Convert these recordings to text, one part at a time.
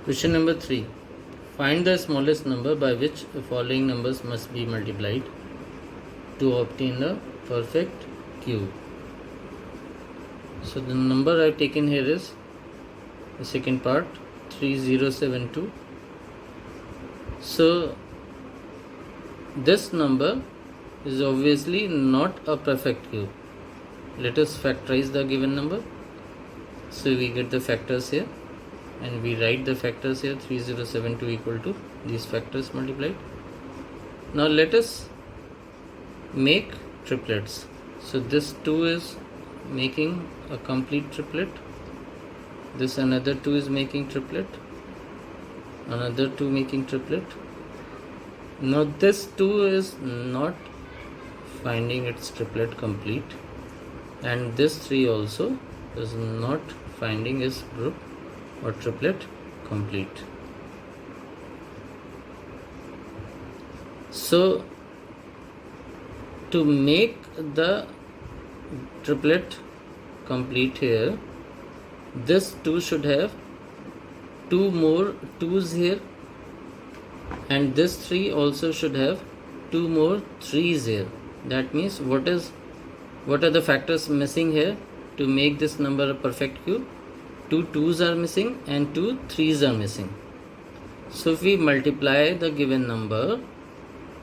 Question number 3. Find the smallest number by which the following numbers must be multiplied to obtain a perfect cube. So the number I have taken here is the second part, 3072. So this number is obviously not a perfect cube. Let us factorize the given number. So we get the factors here and we write the factors here, 3072 equal to these factors multiplied. Now let us make triplets. So this 2 is making a complete triplet, this another 2 is making triplet, another 2 making triplet. Now this 2 is not finding its triplet complete, and this 3 also is not finding its group or triplet complete. So to make the triplet complete here, this 2 should have 2 more 2's here, and this 3 also should have 2 more 3's here. That means what are the factors missing here to make this number a perfect cube? 2 2's are missing and 2 3's are missing. So if we multiply the given number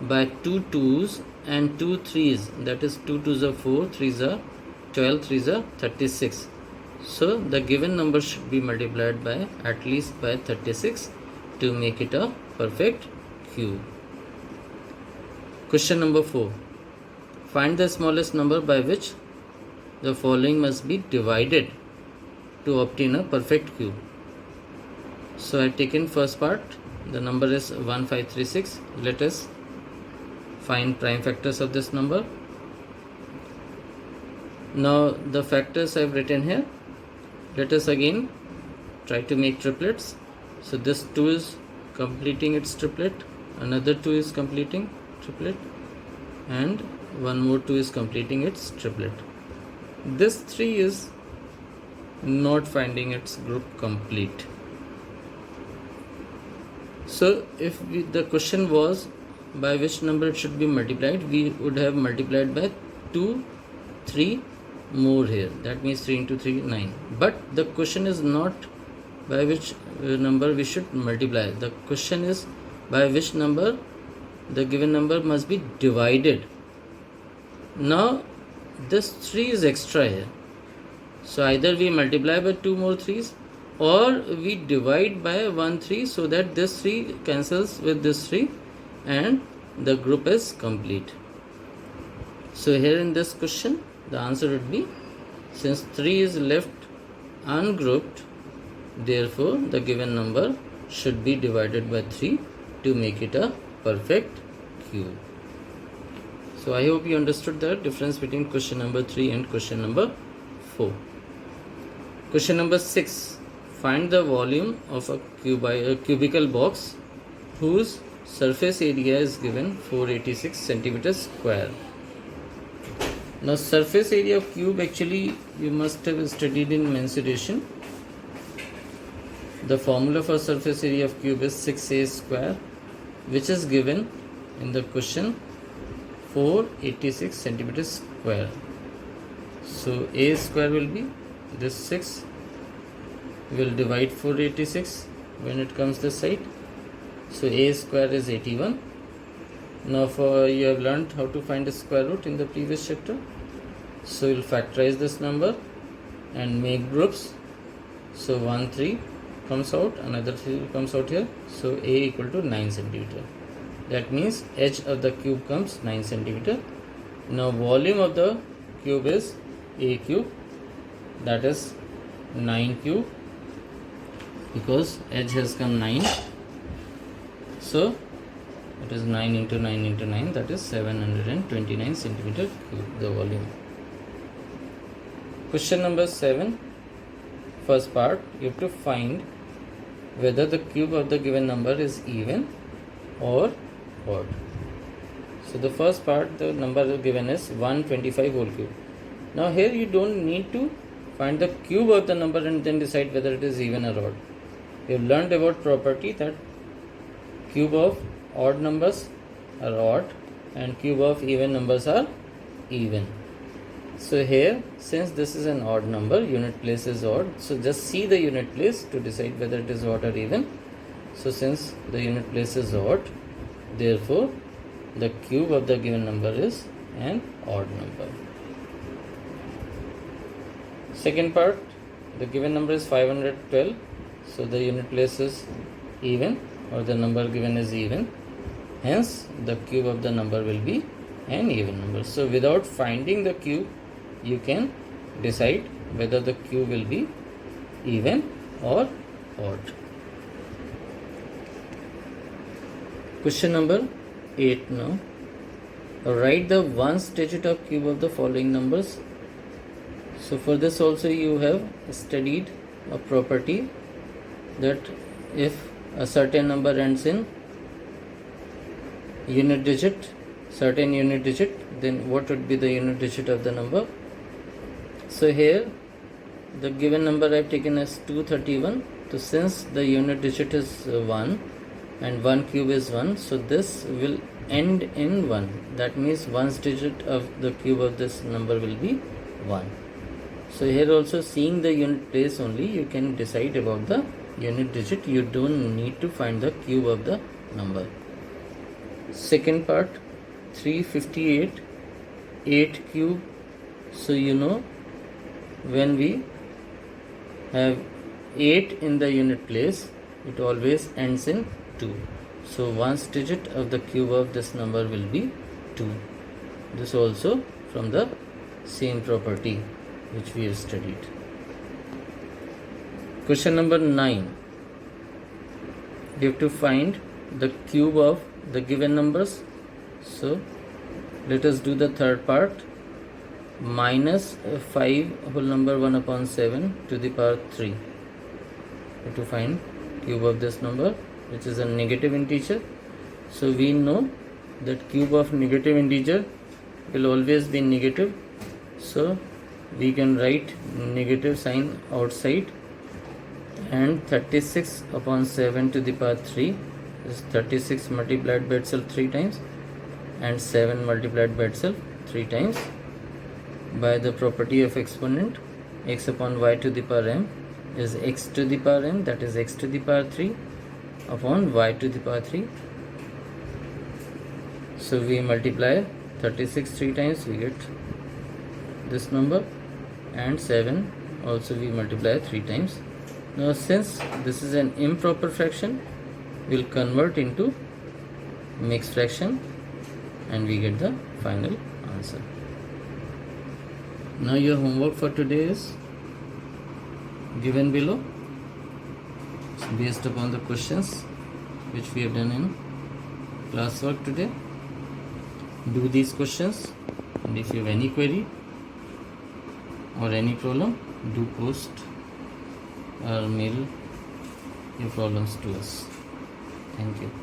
by 2 2's and 2 3's, that is 2 2's are 4, 3's are 12, 3's are 36. So the given number should be multiplied by at least by 36 to make it a perfect cube. Question number 4. Find the smallest number by which the following must be divided to obtain a perfect cube. So I have taken first part, the number is 1536. Let us find prime factors of this number. Now the factors I have written here. Let us again try to make triplets. So this 2 is completing its triplet, another 2 is completing triplet, and one more 2 is completing its triplet. This 3 is not finding its group complete. So if the question was by which number it should be multiplied, we would have multiplied by 2 3 more here. That means 3 into 3 9. But the question is not by which number we should multiply. The question is by which number the given number must be divided. Now this 3 is extra here. So either we multiply by 2 more 3's or we divide by 1 3 so that this 3 cancels with this 3 and the group is complete. So here in this question the answer would be, since 3 is left ungrouped, therefore the given number should be divided by 3 to make it a perfect cube. So I hope you understood the difference between question number 3 and question number 4. Question number 6. Find the volume of a cubical box whose surface area is given 486 centimeters square. Now surface area of cube, actually you must have studied in mensuration. The formula for surface area of cube is 6a square, which is given in the question 486 centimeters square. So a square will be this 6, will divide 486 when it comes this side. So a square is 81. Now you have learned how to find the square root in the previous chapter. So you will factorize this number and make groups. So 1 3 comes out, another 3 comes out here. So a equal to 9 centimeter. That means edge of the cube comes 9 centimeter. Now volume of the cube is a cube, that is 9 cube, because edge has come 9. So it is 9 into 9 into 9, that is 729 centimeter cube, the volume. Question number 7. First part, you have to find whether the cube of the given number is even or odd. So the first part, the number given is 125 whole cube. Now here you don't need to find the cube of the number and then decide whether it is even or odd. you learned about property that cube of odd numbers are odd and cube of even numbers are even. So here, since this is an odd number, unit place is odd, so just see the unit place to decide whether it is odd or even. So since the unit place is odd, therefore the cube of the given number is an odd number. Second part, the given number is 512, so the unit place is even, or the number given is even, hence the cube of the number will be an even number. So without finding the cube, you can decide whether the cube will be even or odd. Question number 8 now. Write the ones digit of cube of the following numbers. So for this also you have studied a property that if a certain number ends in unit digit, certain unit digit, then what would be the unit digit of the number? So here the given number I have taken as 231. So since the unit digit is 1 and 1 cube is 1, so this will end in 1. That means ones digit of the cube of this number will be 1. So here also, seeing the unit place only, you can decide about the unit digit. You don't need to find the cube of the number. Second part, 358, 8 cube. So you know, when we have 8 in the unit place, it always ends in 2. So ones digit of the cube of this number will be 2. This also from the same property which we have studied. Question number 9. You have to find the cube of the given numbers. So let us do the third part. Minus 5 whole number 1 upon 7 to the power 3. You have to find cube of this number, which is a negative integer. So we know that cube of negative integer will always be negative. So we can write negative sign outside, and 36 upon 7 to the power 3 is 36 multiplied by itself 3 times and 7 multiplied by itself 3 times. By the property of exponent, x upon y to the power m is x to the power m, that is x to the power 3 upon y to the power 3. So we multiply 36 3 times, we get this number, and 7 also we multiply 3 times. Now since this is an improper fraction, we will convert into mixed fraction and we get the final answer. Now your homework for today is given below. It's based upon the questions which we have done in classwork today. Do these questions, and if you have any query or any problem, do post or mail your problems to us. Thank you.